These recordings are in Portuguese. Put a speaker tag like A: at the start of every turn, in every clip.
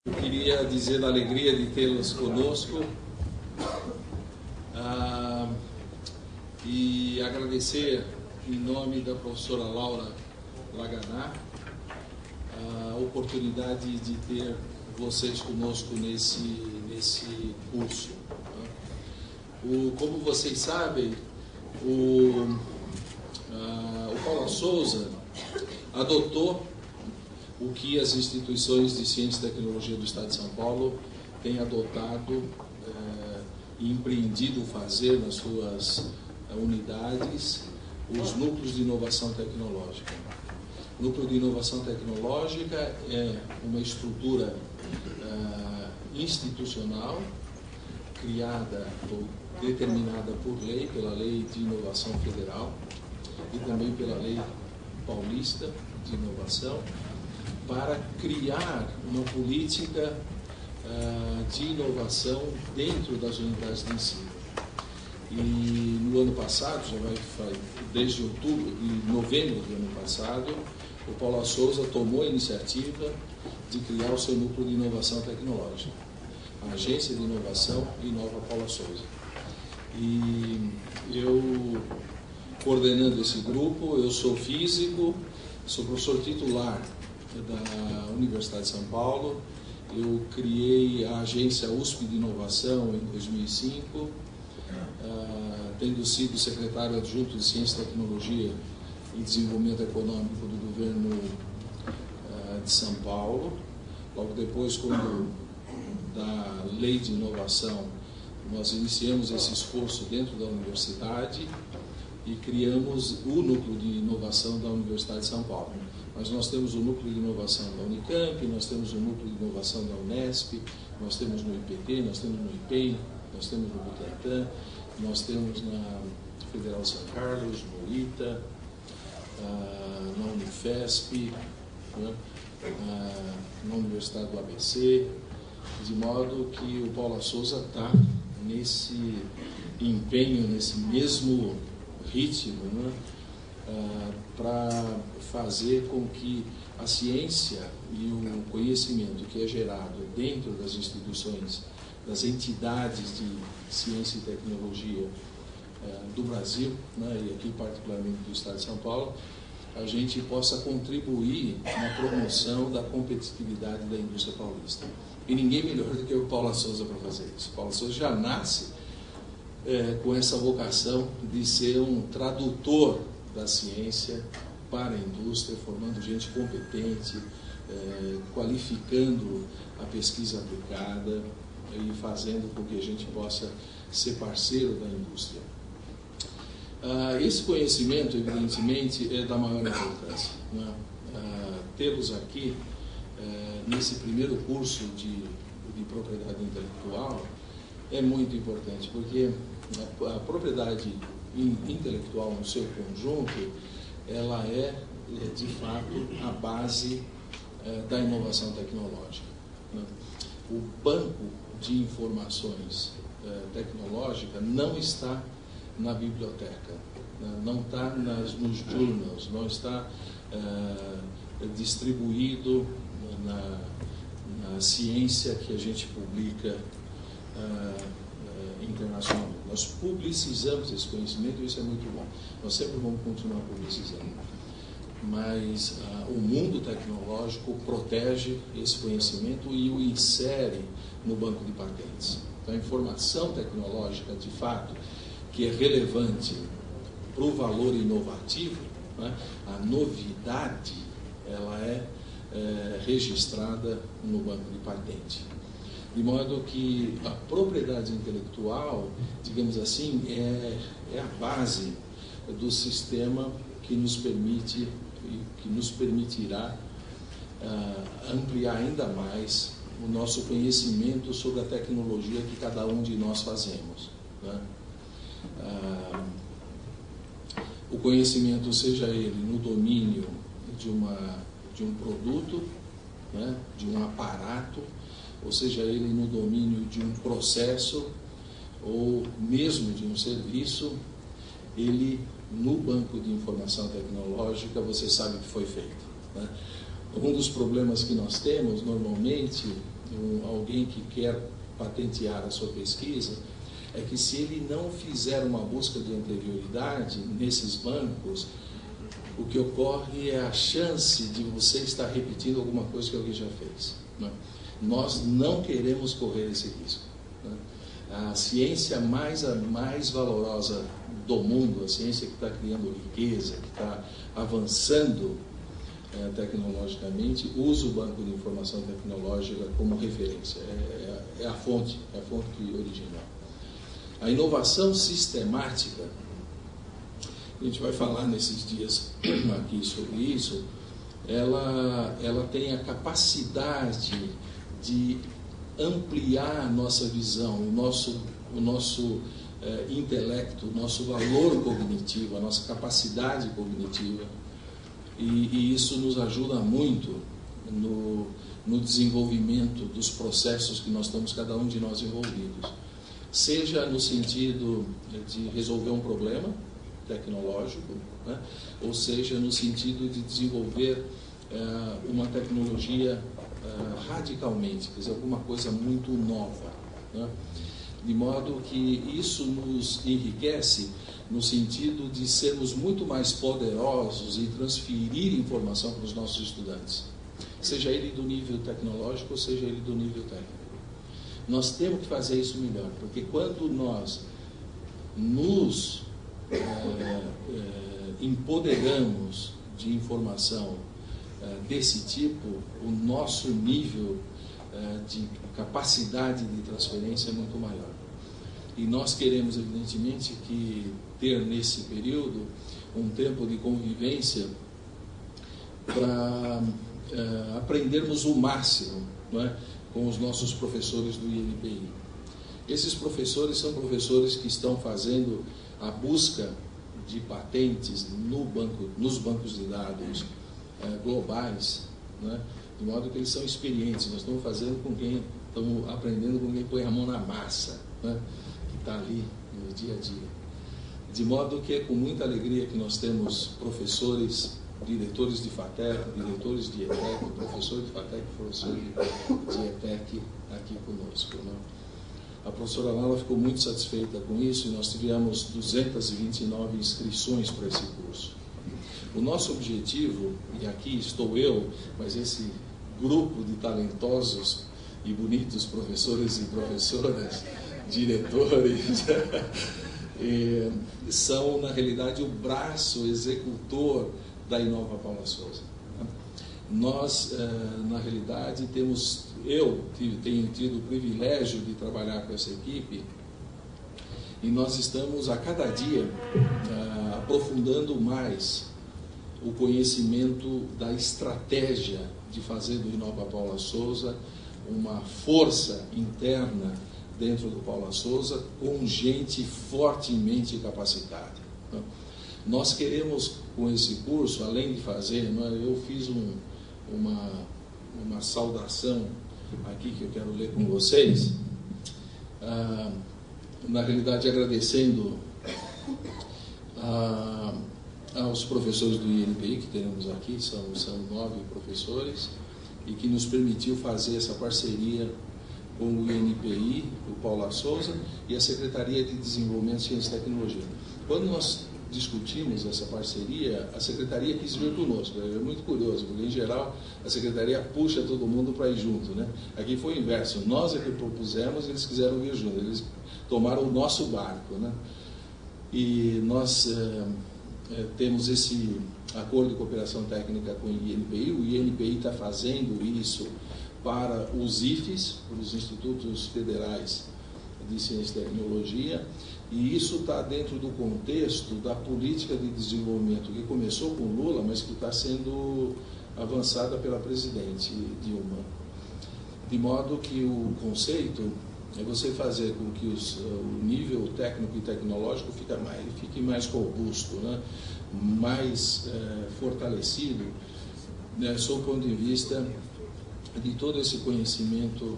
A: Eu queria dizer a alegria de tê-los conosco e agradecer em nome da professora Laura Laganá a oportunidade de ter vocês conosco nesse curso. Como vocês sabem, o Paula Souza adotou o que as instituições de ciência e tecnologia do Estado de São Paulo têm adotado e empreendido fazer nas suas unidades, os núcleos de inovação tecnológica. O núcleo de inovação tecnológica é uma estrutura institucional criada ou determinada por lei, pela Lei de Inovação Federal e também pela Lei Paulista de Inovação, para criar uma política de inovação dentro das unidades de ensino. E no ano passado, desde novembro do ano passado, o Paula Souza tomou a iniciativa de criar o seu núcleo de inovação tecnológica, a Agência de Inovação Inova Paula Souza. E eu, coordenando esse grupo, eu sou físico, sou professor titular da Universidade de São Paulo. Eu criei a agência USP de Inovação em 2005, tendo sido secretário adjunto de Ciência, Tecnologia e Desenvolvimento Econômico do governo de São Paulo. Logo depois, quando da Lei de Inovação, nós iniciamos esse esforço dentro da universidade e criamos o Núcleo de Inovação da Universidade de São Paulo. Mas nós temos o Núcleo de Inovação da Unicamp, nós temos o Núcleo de Inovação da Unesp, nós temos no IPT, nós temos no IPEM, nós temos no Butantan, nós temos na Federal de São Carlos, no ITA, na Unifesp, na Universidade do ABC, de modo que o Paula Souza está nesse empenho, nesse mesmo ritmo, para fazer com que a ciência e o conhecimento que é gerado dentro das instituições, das entidades de ciência e tecnologia do Brasil, e aqui particularmente do Estado de São Paulo, a gente possa contribuir na promoção da competitividade da indústria paulista. E ninguém melhor do que o Paula Souza para fazer isso. O Paula Souza já nasce com essa vocação de ser um tradutor da ciência para a indústria, formando gente competente, qualificando a pesquisa aplicada e fazendo com que a gente possa ser parceiro da indústria. Esse conhecimento, evidentemente, é da maior importância. Tê-los aqui, nesse primeiro curso de propriedade intelectual, é muito importante, porque a propriedade intelectual no seu conjunto, ela é, de fato, a base da inovação tecnológica. O banco de informações tecnológica não está na biblioteca, não está nos journals, não está distribuído na ciência que a gente publica internacionalmente. Nós publicizamos esse conhecimento e isso é muito bom. Nós sempre vamos continuar publicizando. Mas o mundo tecnológico protege esse conhecimento e o insere no banco de patentes. Então, a informação tecnológica, de fato, que é relevante para o valor inovativo, a novidade, ela é registrada no banco de patente. De modo que a propriedade intelectual, digamos assim, é a base do sistema que nos permite e que nos permitirá ampliar ainda mais o nosso conhecimento sobre a tecnologia que cada um de nós fazemos. O conhecimento, seja ele no domínio de um produto, de um aparato, ou seja ele no domínio de um processo ou mesmo de um serviço, ele, no banco de informação tecnológica, você sabe o que foi feito. Um dos problemas que nós temos, normalmente, alguém que quer patentear a sua pesquisa, é que se ele não fizer uma busca de anterioridade nesses bancos, o que ocorre é a chance de você estar repetindo alguma coisa que alguém já fez, né? Nós não queremos correr esse risco, né? A ciência mais valorosa do mundo, a ciência que está criando riqueza, que está avançando tecnologicamente, usa o banco de informação tecnológica como referência, é a fonte original. A inovação sistemática, a gente vai falar nesses dias aqui sobre isso, ela tem a capacidade de ampliar a nossa visão, o nosso intelecto, o nosso valor cognitivo, a nossa capacidade cognitiva, e isso nos ajuda muito no desenvolvimento dos processos que nós estamos, cada um de nós, envolvidos. Seja no sentido de resolver um problema tecnológico, né? Ou seja no sentido de desenvolver uma tecnologia radicalmente, quer dizer, alguma coisa muito nova, né? De modo que isso nos enriquece no sentido de sermos muito mais poderosos em transferir informação para os nossos estudantes, seja ele do nível tecnológico ou seja ele do nível técnico. Nós temos que fazer isso melhor, porque quando nós nos empoderamos de informação desse tipo, o nosso nível de capacidade de transferência é muito maior. E nós queremos, evidentemente, que ter nesse período um tempo de convivência para aprendermos o máximo, não é, com os nossos professores do INPI. Esses professores são professores que estão fazendo a busca de patentes nos bancos de dados globais, né, de modo que eles são experientes. Nós estamos aprendendo com quem põe a mão na massa, né, que está ali no dia a dia. De modo que é com muita alegria que nós temos professores, diretores de FATEC, diretores de ETEC, professores de FATEC, professores de ETEC aqui conosco, né? A professora Lala ficou muito satisfeita com isso e nós tivemos 229 inscrições para esse curso. O nosso objetivo, e aqui estou eu, mas esse grupo de talentosos e bonitos professores e professoras, diretores, são, na realidade, o braço executor da Inova Paula Souza. Nós, na realidade, eu tenho tido o privilégio de trabalhar com essa equipe e nós estamos, a cada dia, aprofundando mais o conhecimento da estratégia de fazer do Inova Paula Souza uma força interna dentro do Paula Souza com gente fortemente capacitada. Nós queremos, com esse curso, além de fazer, eu fiz uma saudação aqui que eu quero ler com vocês, na realidade agradecendo aos professores do INPI que temos aqui, são 9 professores, e que nos permitiu fazer essa parceria com o INPI, o Paula Souza, e a Secretaria de Desenvolvimento, Ciência e Tecnologia. Quando nós discutimos essa parceria, a Secretaria quis vir conosco. É muito curioso, porque em geral a Secretaria puxa todo mundo para ir junto, né? Aqui foi o inverso, nós é que propusemos, eles quiseram vir junto, eles tomaram o nosso barco, né? E nós temos esse acordo de cooperação técnica com o INPI está fazendo isso para os IFES, para os Institutos Federais de Ciência e Tecnologia, e isso está dentro do contexto da política de desenvolvimento que começou com Lula, mas que está sendo avançada pela presidente Dilma. De modo que o conceito é você fazer com que o nível técnico e tecnológico fique mais robusto, né? Mais fortalecido, né? Sob o ponto de vista de todo esse conhecimento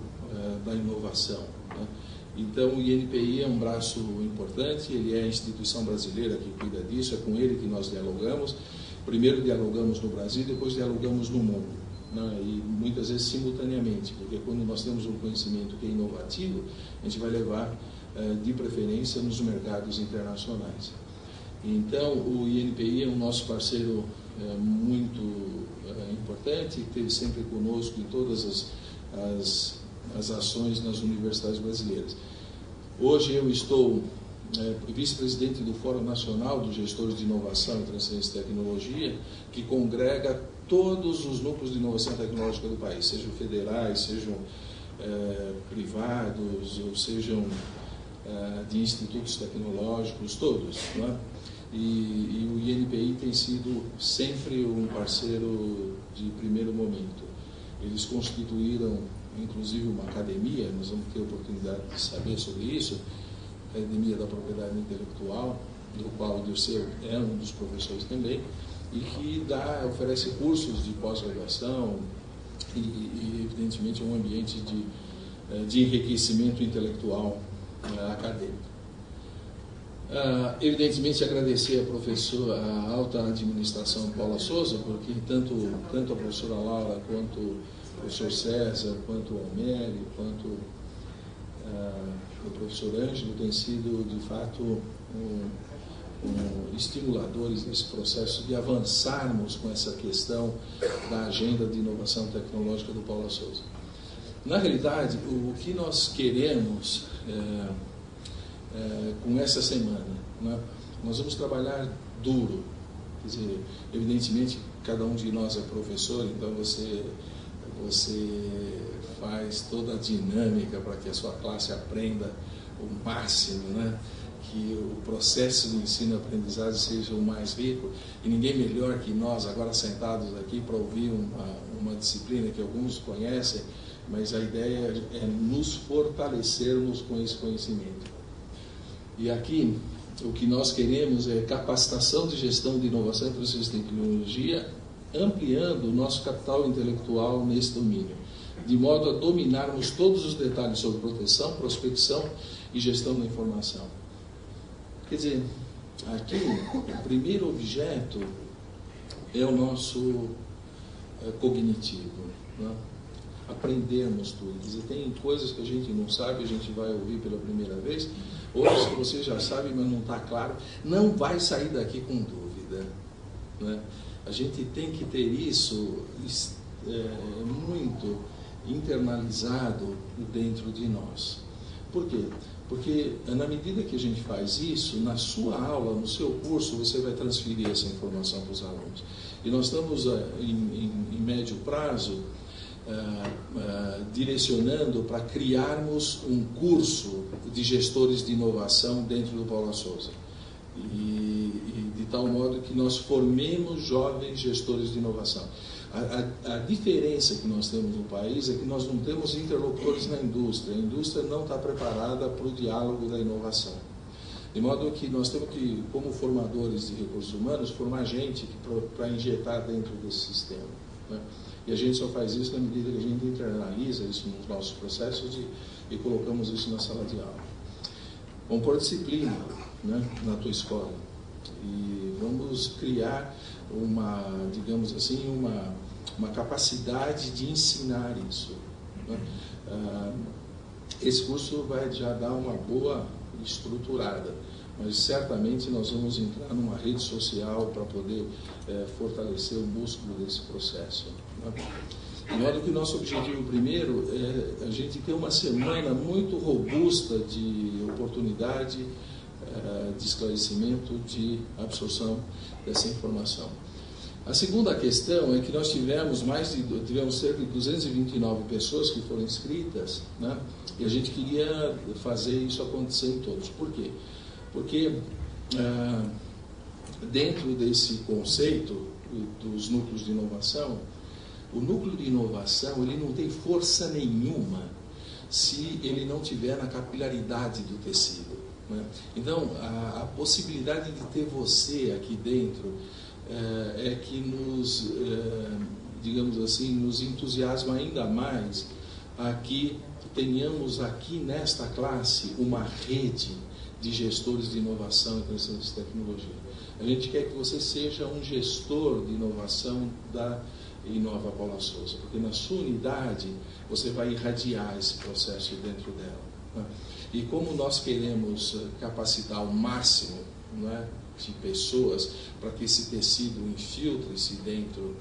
A: da inovação, né? Então, o INPI é um braço importante, ele é a instituição brasileira que cuida disso, é com ele que nós dialogamos. Primeiro dialogamos no Brasil, depois dialogamos no mundo. né? E muitas vezes simultaneamente, porque quando nós temos um conhecimento que é inovativo, a gente vai levar de preferência nos mercados internacionais. Então, o INPI é um nosso parceiro muito importante, que esteve sempre conosco em todas as ações nas universidades brasileiras. Hoje eu estou vice-presidente do Fórum Nacional dos Gestores de Inovação e Transferência de Tecnologia, que congrega todos os núcleos de inovação tecnológica do país, sejam federais, sejam privados, ou sejam de institutos tecnológicos, todos, né? E o INPI tem sido sempre um parceiro de primeiro momento. Eles constituíram, inclusive, uma academia, nós vamos ter a oportunidade de saber sobre isso, a Academia da Propriedade Intelectual, do qual o Dirceu é um dos professores também, e que oferece cursos de pós-graduação e, evidentemente, um ambiente de enriquecimento intelectual acadêmico. Evidentemente, agradecer a alta administração Paula Souza, porque tanto a professora Laura, quanto o professor César, quanto o Almério, quanto o professor Ângelo têm sido, de fato, estimuladores desse processo de avançarmos com essa questão da agenda de inovação tecnológica do Paula Souza. Na realidade, o que nós queremos com essa semana, né? Nós vamos trabalhar duro, quer dizer, evidentemente cada um de nós é professor, então você faz toda a dinâmica para que a sua classe aprenda o máximo, né? Que o processo de ensino-aprendizagem seja o mais rico, e ninguém melhor que nós agora sentados aqui para ouvir uma disciplina que alguns conhecem, mas a ideia é nos fortalecermos com esse conhecimento. E aqui, o que nós queremos é capacitação de gestão de inovação e transferência de tecnologia, ampliando o nosso capital intelectual nesse domínio, de modo a dominarmos todos os detalhes sobre proteção, prospecção e gestão da informação. Quer dizer, aqui, o primeiro objeto é o nosso cognitivo, né? Aprendermos tudo. Quer dizer, tem coisas que a gente não sabe, a gente vai ouvir pela primeira vez, outras que você já sabe, mas não está claro, não vai sair daqui com dúvida, né? A gente tem que ter isso muito internalizado dentro de nós. Por quê? Porque na medida que a gente faz isso, na sua aula, no seu curso, você vai transferir essa informação para os alunos. E nós estamos, em médio prazo, direcionando para criarmos um curso de gestores de inovação dentro do Paula Souza. E de tal modo que nós formemos jovens gestores de inovação. A diferença que nós temos no país é que nós não temos interlocutores na indústria. A indústria não está preparada para o diálogo da inovação. De modo que nós temos que, como formadores de recursos humanos, formar gente para injetar dentro desse sistema, né? E a gente só faz isso na medida que a gente internaliza isso nos nossos processos e colocamos isso na sala de aula. Vamos pôr disciplina, né, na tua escola. E vamos criar digamos assim, uma capacidade de ensinar isso, né? Esse curso vai já dar uma boa estruturada, mas certamente nós vamos entrar numa rede social para poder fortalecer o músculo desse processo, né? De modo que o nosso objetivo primeiro é a gente ter uma semana muito robusta de oportunidade, de esclarecimento, de absorção dessa informação. A segunda questão é que nós tivemos cerca de 229 pessoas que foram inscritas, né? E a gente queria fazer isso acontecer em todos. Por quê? Porque dentro desse conceito dos núcleos de inovação, o núcleo de inovação ele não tem força nenhuma se ele não tiver na capilaridade do tecido, né? Então, a possibilidade de ter você aqui dentro é que digamos assim, nos entusiasma ainda mais a que tenhamos aqui nesta classe uma rede de gestores de inovação e transferência de tecnologia. A gente quer que você seja um gestor de inovação em Nova Paula Souza, porque na sua unidade você vai irradiar esse processo dentro dela, né? E como nós queremos capacitar ao máximo, né, de pessoas para que esse tecido infiltre-se dentro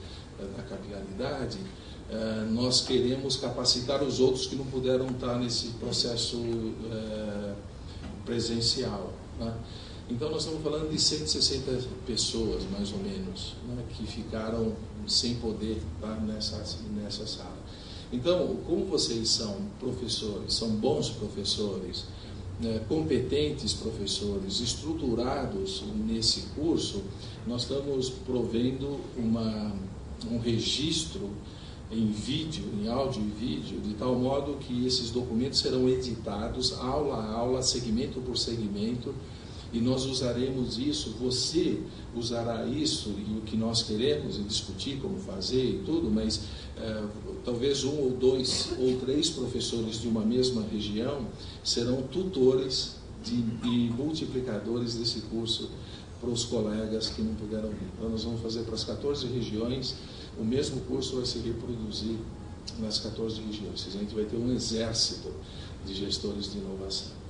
A: da capilaridade, nós queremos capacitar os outros que não puderam estar nesse processo presencial, né? Então nós estamos falando de 160 pessoas, mais ou menos, né, que ficaram sem poder estar nessa sala. Então, como vocês são professores, são bons professores, competentes professores, estruturados nesse curso, nós estamos provendo um registro em vídeo, em áudio e vídeo, de tal modo que esses documentos serão editados aula a aula, segmento por segmento, e nós usaremos isso, você usará isso, e o que nós queremos é discutir como fazer e tudo, mas talvez 1 ou 2 ou 3 professores de uma mesma região serão tutores e multiplicadores desse curso para os colegas que não puderam vir. Então nós vamos fazer para as 14 regiões, o mesmo curso vai se reproduzir nas 14 regiões. A gente vai ter um exército de gestores de inovação.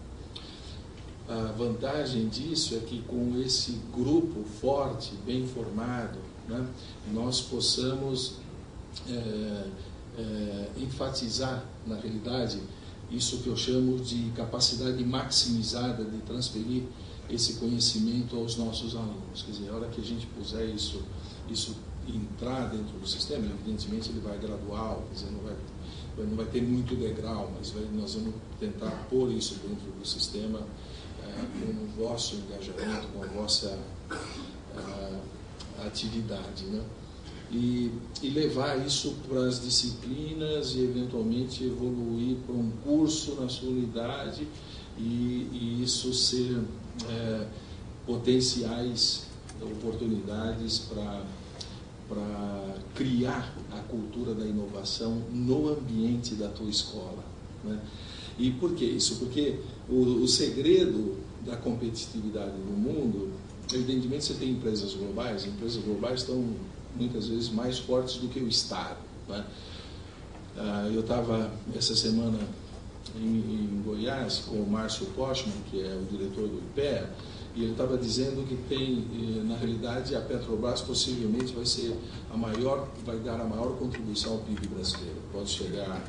A: A vantagem disso é que com esse grupo forte, bem formado, né, nós possamos enfatizar, na realidade, isso que eu chamo de capacidade maximizada de transferir esse conhecimento aos nossos alunos. Quer dizer, a hora que a gente puser isso entrar dentro do sistema, evidentemente ele vai gradual, quer dizer, não vai ter muito degrau, mas nós vamos tentar pôr isso dentro do sistema com o vosso engajamento, com a vossa atividade, né? E levar isso para as disciplinas e eventualmente evoluir para um curso na sua unidade e isso ser potenciais oportunidades para criar a cultura da inovação no ambiente da tua escola, né? E por que isso? Porque o segredo da competitividade no mundo, evidentemente você tem empresas globais estão muitas vezes mais fortes do que o Estado, né? Eu estava essa semana em Goiás com o Márcio Kochman, que é o diretor do IPEA, e ele estava dizendo que tem, na realidade, a Petrobras possivelmente vai dar a maior contribuição ao PIB brasileiro, pode chegar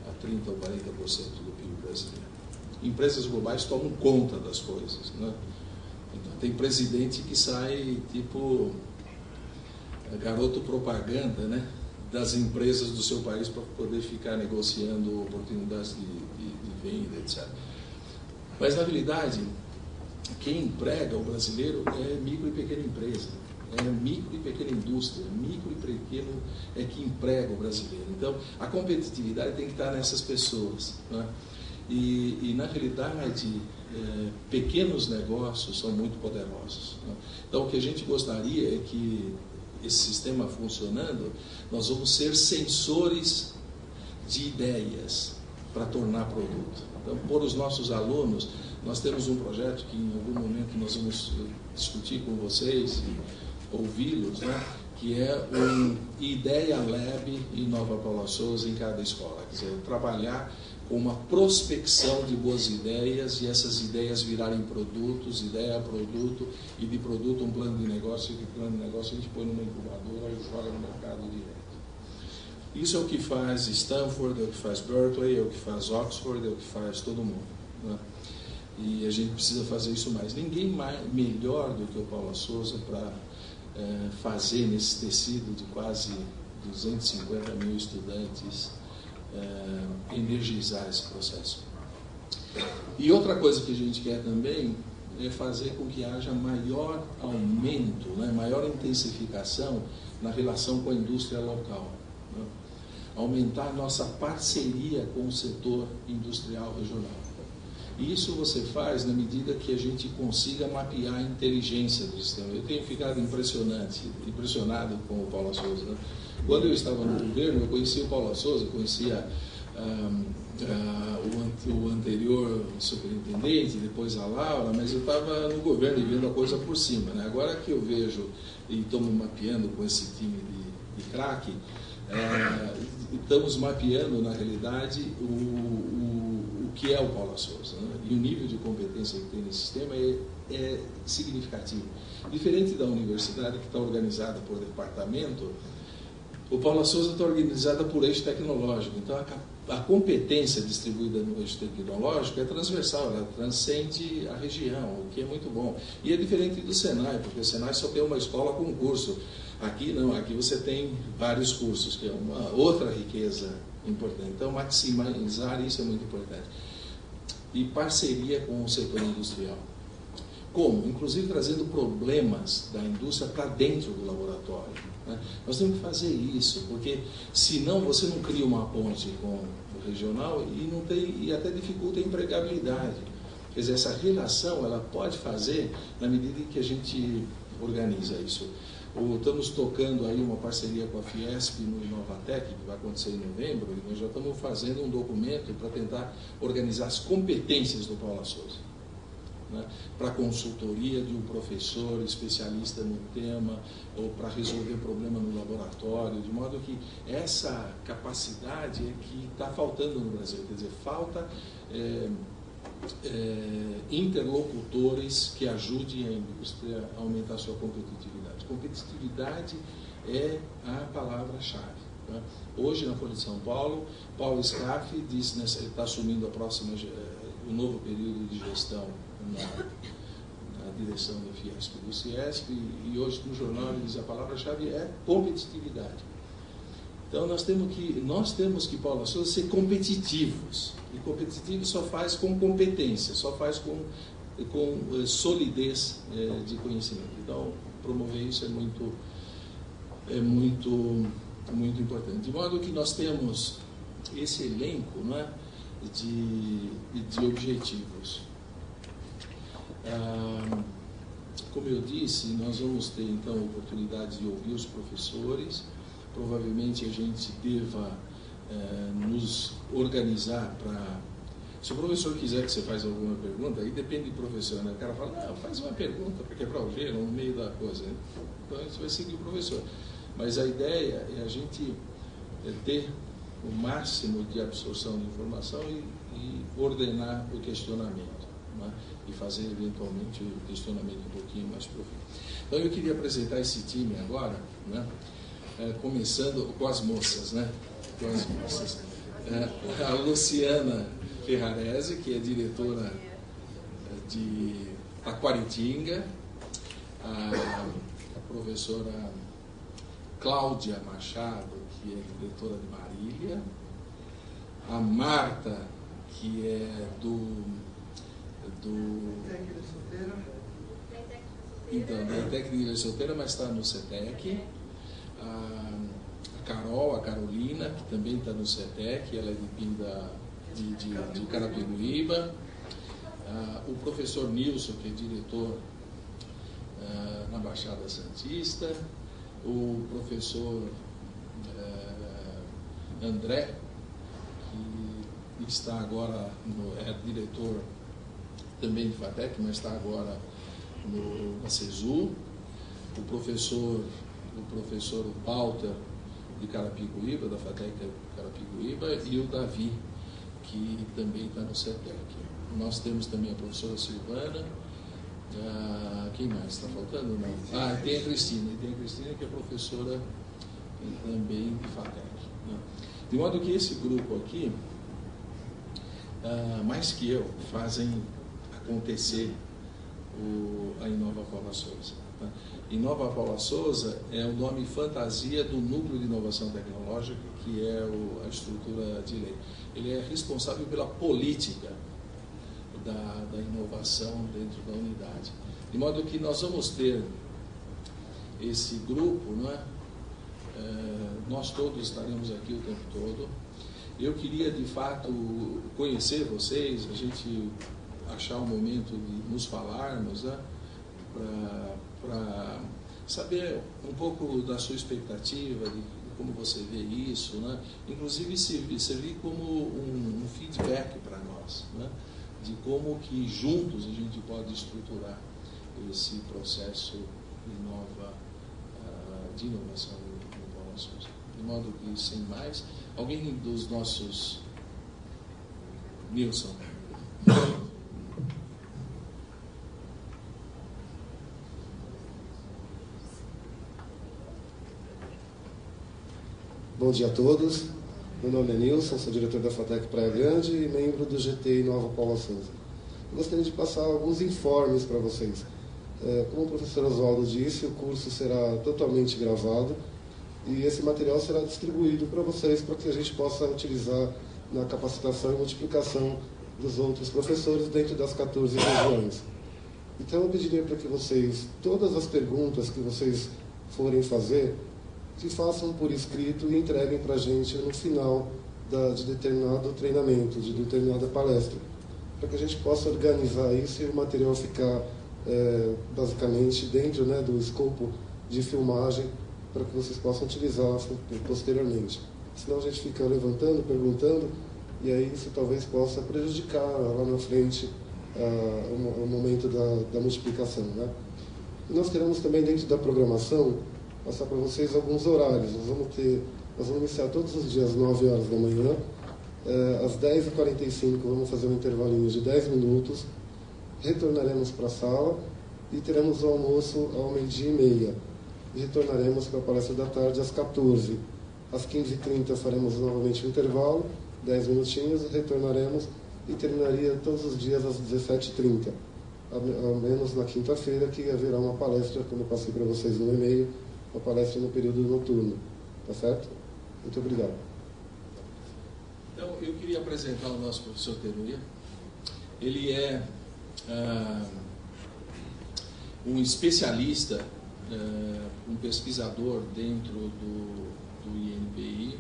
A: a 30% ou 40% do PIB brasileiro. Empresas globais tomam conta das coisas, né? Então, tem presidente que sai tipo garoto propaganda, né, das empresas do seu país para poder ficar negociando oportunidades de venda, etc. Mas, na realidade, quem emprega o brasileiro é micro e pequena empresa, é micro e pequena indústria, micro e pequeno é que emprega o brasileiro. Então, a competitividade tem que estar nessas pessoas, né? E na realidade, pequenos negócios são muito poderosos, né? Então, o que a gente gostaria é que esse sistema funcionando, nós vamos ser sensores de ideias para tornar produto. Então, por os nossos alunos, nós temos um projeto que em algum momento nós vamos discutir com vocês e ouvi-los, né, que é um Ideia Lab em Nova Paula Souza em cada escola. Quer dizer, trabalhar com uma prospecção de boas ideias e essas ideias virarem produtos, ideia a produto, e de produto um plano de negócio, e de plano de negócio a gente põe numa incubadora e joga no mercado direto. Isso é o que faz Stanford, é o que faz Berkeley, é o que faz Oxford, é o que faz todo mundo, né? E a gente precisa fazer isso mais. Ninguém melhor do que o Paula Souza para fazer nesse tecido de quase 250 mil estudantes energizar esse processo. E outra coisa que a gente quer também é fazer com que haja maior aumento, né, maior intensificação na relação com a indústria local, né? Aumentar a nossa parceria com o setor industrial regional. E isso você faz na medida que a gente consiga mapear a inteligência do sistema. Eu tenho ficado impressionado com o Paula Souza, né? Quando eu estava no governo, eu conhecia o Paula Souza, conhecia o anterior superintendente, depois a Laura, mas eu estava no governo e vendo a coisa por cima, né? Agora que eu vejo e estou me mapeando com esse time crack, estamos mapeando, na realidade, o que é o Paula Souza, né? E o nível de competência que tem nesse sistema é significativo. Diferente da universidade, que está organizada por departamento, o Paula Souza está organizada por eixo tecnológico. Então, a competência distribuída no eixo tecnológico é transversal, ela transcende a região, o que é muito bom. E é diferente do Senai, porque o Senai só tem uma escola com um curso. Aqui não, aqui você tem vários cursos, que é uma outra riqueza importante. Então, maximizar isso é muito importante. E parceria com o setor industrial. Como? Inclusive trazendo problemas da indústria para dentro do laboratório, né? Nós temos que fazer isso, porque senão você não cria uma ponte com o regional e até dificulta a empregabilidade. Quer dizer, essa relação ela pode fazer na medida em que a gente organiza isso. Estamos tocando aí uma parceria com a Fiesp no Inovatec, que vai acontecer em novembro, e nós já estamos fazendo um documento para tentar organizar as competências do Paula Souza, né, para consultoria de um professor especialista no tema, ou para resolver problema no laboratório, de modo que essa capacidade é que está faltando no Brasil. Quer dizer, falta interlocutores que ajudem a indústria a aumentar a sua competitividade. Competitividade é a palavra-chave, né? Hoje, na Folha de São Paulo, Paulo Scaff disse, né, ele está assumindo o novo período de gestão na direção da Fiesp e do Ciesp, e hoje no jornal ele diz a palavra-chave é competitividade. Então nós temos que, Paula Souza, ser competitivos. E competitivo só faz com competência, só faz com solidez de conhecimento. Então, promover isso é muito importante. De modo que nós temos esse elenco, né, de objetivos. Como eu disse, nós vamos ter então a oportunidade de ouvir os professores. Provavelmente a gente deva nos organizar para... Se o professor quiser que você faça alguma pergunta, aí depende do professor, né? O cara fala, não, faz uma pergunta para quebrar o gelo no meio da coisa, né? Então a gente vai seguir o professor. Mas a ideia é a gente ter o máximo de absorção de informação e ordenar o questionamento, né? E fazer eventualmente o questionamento um pouquinho mais profundo. Então eu queria apresentar esse time agora, né? Começando com as moças, né? Com as moças. A Luciana Ferrarese, que é diretora de Taquaritinga, a professora Cláudia Machado, que é diretora de Marília, a Marta, que é da técnica solteira, mas está no CETEC, a Carol, a Carolina, que também está no CETEC, ela é de Carapicuíba, o professor Nilson, que é diretor na Baixada Santista, o professor André, que está agora, é diretor também de FATEC, mas está agora na CESU, o professor Walter, de Carapicuíba, da FATEC Carapicuíba, e o Davi, que também está no CETEC. Nós temos também a professora Silvana. Quem mais está faltando? Não. Tem a Cristina, que é professora também de FATEC, né? De modo que esse grupo aqui, mais que eu, fazem acontecer a Inova Paula Souza. Tá? Inova Paula Souza é o nome fantasia do Núcleo de Inovação Tecnológica, que é a estrutura de lei. Ele é responsável pela política da inovação dentro da unidade. De modo que nós vamos ter esse grupo, não é? Nós todos estaremos aqui o tempo todo. Eu queria, de fato, conhecer vocês, a gente achar um momento de nos falarmos, né? Para saber um pouco da sua expectativa, de como você vê isso, né? Inclusive servir como um feedback para nós, né? De como que juntos a gente pode estruturar esse processo de inovação no Paula nossos. De modo que, sem mais, alguém dos nossos... Nilson.
B: Bom dia a todos. Meu nome é Nilson, sou diretor da FATEC Praia Grande e membro do GT Nova Paula Souza. Eu gostaria de passar alguns informes para vocês. Como o professor Oswaldo disse, o curso será totalmente gravado e esse material será distribuído para vocês para que a gente possa utilizar na capacitação e multiplicação dos outros professores dentro das 14 regiões. Então eu pediria para que vocês, todas as perguntas que vocês forem fazer, que façam por escrito e entreguem para a gente no final de determinado treinamento, de determinada palestra, para que a gente possa organizar isso e o material ficar basicamente dentro, né, do escopo de filmagem, para que vocês possam utilizar posteriormente. Senão a gente fica levantando, perguntando, e aí isso talvez possa prejudicar lá na frente o momento da multiplicação, né? E nós teremos também dentro da programação passar para vocês alguns horários. Nós vamos iniciar todos os dias às 9 horas da manhã, às 10h45 vamos fazer um intervalinho de 10 minutos, retornaremos para a sala e teremos o almoço ao 12h30. E retornaremos para a palestra da tarde às 14h. Às 15h30 faremos novamente um intervalo, 10 minutinhos, retornaremos e terminaria todos os dias às 17h30. Ao menos na quinta-feira, que haverá uma palestra, como eu passei para vocês no e-mail, uma palestra no período noturno. Tá certo? Muito obrigado.
A: Então, eu queria apresentar o nosso professor Teruya. Ele é um especialista, um pesquisador dentro do INPI.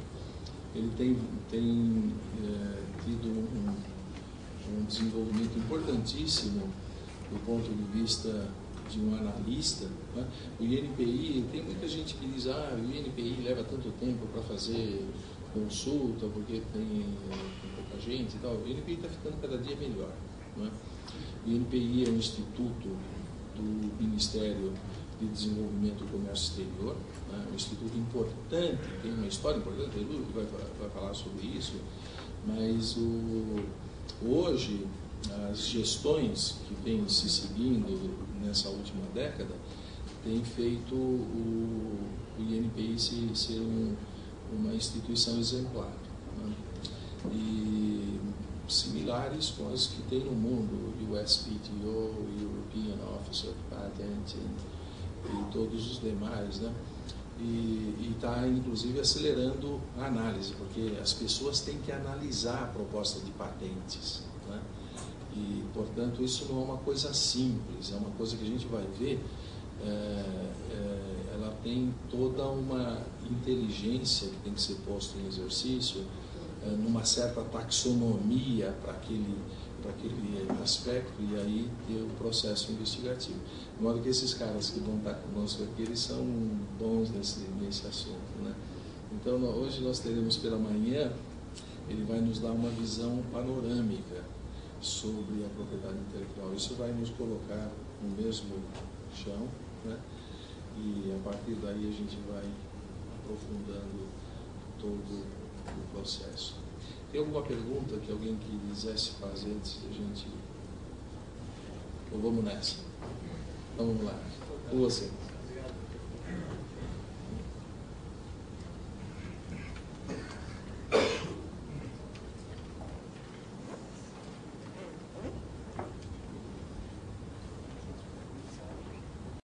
A: Ele tem tido um desenvolvimento importantíssimo do ponto de vista de um analista, né? O INPI, tem muita gente que diz, o INPI leva tanto tempo para fazer consulta, porque tem pouca gente e tal. O INPI está ficando cada dia melhor, né? O INPI é um instituto do Ministério de Desenvolvimento do Comércio Exterior, né? Um instituto importante, tem uma história importante, o Edu vai falar sobre isso, mas hoje as gestões que vêm se seguindo nessa última década têm feito o INPI ser uma instituição exemplar, né? E similares com as que tem no mundo, o USPTO, European Office of Patent e todos os demais, né? E está, inclusive, acelerando a análise, porque as pessoas têm que analisar a proposta de patentes, né? E, portanto, isso não é uma coisa simples, é uma coisa que a gente vai ver, ela tem toda uma inteligência que tem que ser posta em exercício, numa certa taxonomia para aquele aspecto, e aí ter o processo investigativo. De modo que esses caras que vão estar conosco aqui, eles são bons nesse assunto, né? Então, hoje nós teremos pela manhã, ele vai nos dar uma visão panorâmica sobre a propriedade intelectual. Isso vai nos colocar no mesmo chão, né? E a partir daí a gente vai aprofundando todo o processo. Tem alguma pergunta que alguém quisesse fazer antes de a gente... Ou vamos nessa? Então vamos lá. Com você.